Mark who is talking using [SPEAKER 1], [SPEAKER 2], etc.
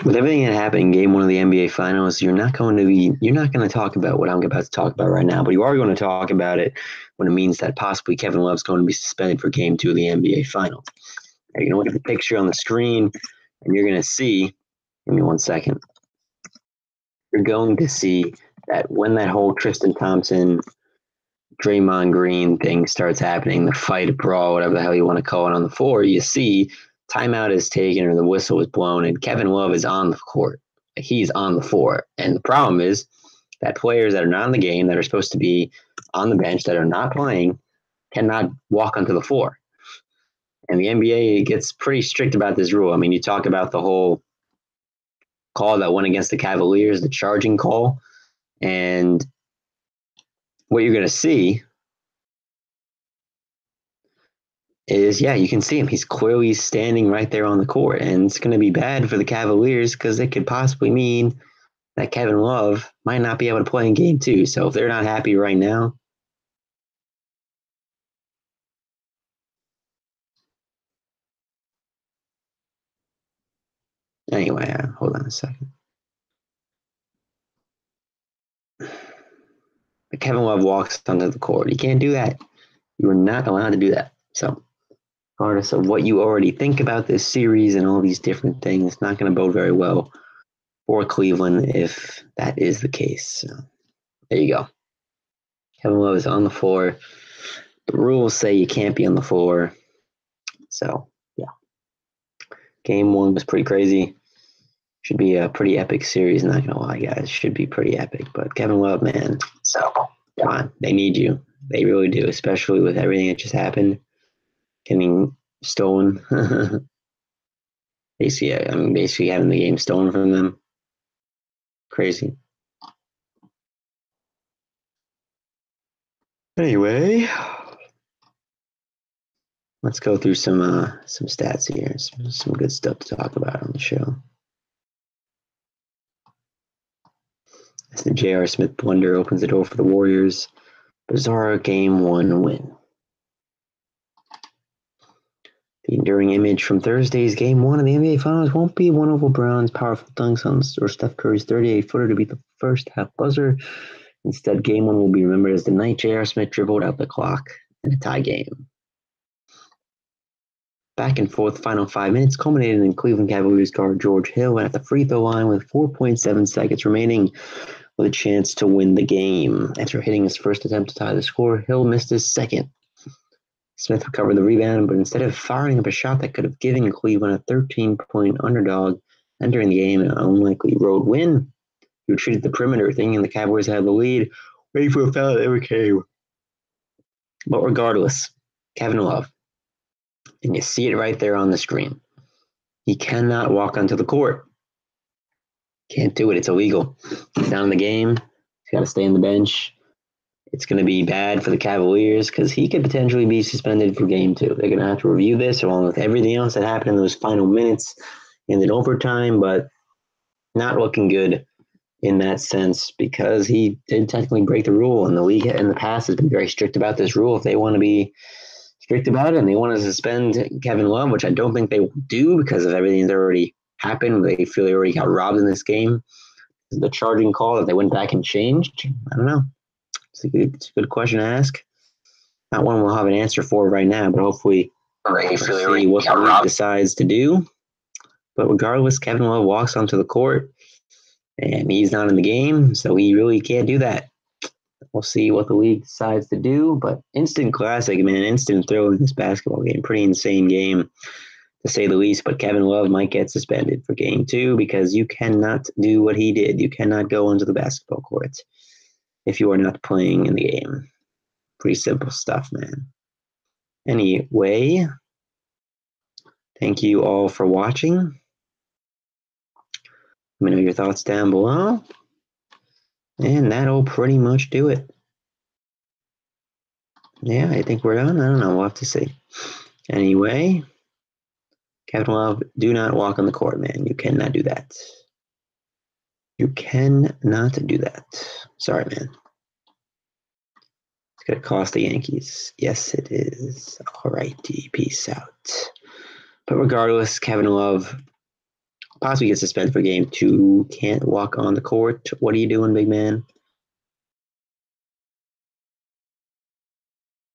[SPEAKER 1] with everything that happened in Game 1 of the NBA Finals, you're not going to talk about what I'm about to talk about right now, but you are going to talk about it when it means that possibly Kevin Love's going to be suspended for Game 2 of the NBA Finals. Now, you're going to look at the picture on the screen, and you're going to see. Give me 1 second. You're going to see that when that whole Tristan Thompson, Draymond Green thing starts happening, the fight, brawl, whatever the hell you want to call it on the floor, you see timeout is taken or the whistle is blown, and Kevin Love is on the court. He's on the floor. And the problem is that players that are not in the game, that are supposed to be on the bench, that are not playing, cannot walk onto the floor. And the NBA gets pretty strict about this rule. I mean, you talk about the whole call that went against the Cavaliers, the charging call, and what you're going to see is, you can see him. He's clearly standing right there on the court, and it's going to be bad for the Cavaliers because it could possibly mean that Kevin Love might not be able to play in Game 2. So if they're not happy right now, anyway, hold on a second. But Kevin Love walks onto the court. You can't do that. You are not allowed to do that. So regardless of what you already think about this series and all these different things, it's not going to bode very well for Cleveland if that is the case. So there you go. Kevin Love is on the floor. The rules say you can't be on the floor. So, yeah. Game 1 was pretty crazy. Should be a pretty epic series, not going to lie, guys. Should be pretty epic. But Kevin Love, man, so come on. They need you. They really do, especially with everything that just happened. Getting stolen. basically having the game stolen from them. Crazy. Anyway, let's go through some stats here. Some good stuff to talk about on the show. As the J.R. Smith blunder opens the door for the Warriors. Bizarre Game 1 win. The enduring image from Thursday's Game 1 of the NBA Finals won't be one of LeBron's powerful dunks or Steph Curry's 38-footer to beat the first half buzzer. Instead, Game 1 will be remembered as the night J.R. Smith dribbled out the clock in a tie game. Back and forth final 5 minutes culminated in Cleveland Cavaliers guard George Hill at the free throw line with 4.7 seconds remaining with a chance to win the game. After hitting his first attempt to tie the score, Hill missed his second. Smith recovered the rebound, but instead of firing up a shot that could have given Cleveland a 13-point underdog entering the game an unlikely road win, he retreated the perimeter, thinking the Cavaliers had the lead, waiting for a foul that never came. But regardless, Kevin Love, and you see it right there on the screen, he cannot walk onto the court. Can't do it. It's illegal. He's down in the game. He's got to stay on the bench. It's going to be bad for the Cavaliers because he could potentially be suspended for Game 2. They're going to have to review this along with everything else that happened in those final minutes and in overtime, but not looking good in that sense because he did technically break the rule, and the league in the past has been very strict about this rule. If they want to be strict about it and they want to suspend Kevin Love, which I don't think they will do because of everything that already happened, they feel they already got robbed in this game. The charging call that they went back and changed, I don't know. It's a good question to ask. Not one we'll have an answer for right now, but hopefully we'll see what the league decides to do. But regardless, Kevin Love walks onto the court, and he's not in the game, so he really can't do that. We'll see what the league decides to do, but instant classic, man, instant thrill in this basketball game. Pretty insane game, to say the least, but Kevin Love might get suspended for Game 2 because you cannot do what he did. You cannot go onto the basketball court if you are not playing in the game. Pretty simple stuff, man. Anyway, thank you all for watching. Let me know your thoughts down below. And that'll pretty much do it. Yeah, I think we're done. I don't know. We'll have to see. Anyway, Kevin Love, do not walk on the court, man. You cannot do that. You cannot do that. Sorry, man. It's going to cost the Yankees. Yes, it is. All righty. Peace out. But regardless, Kevin Love possibly get suspended for game 2. Can't walk on the court. What are you doing, big man?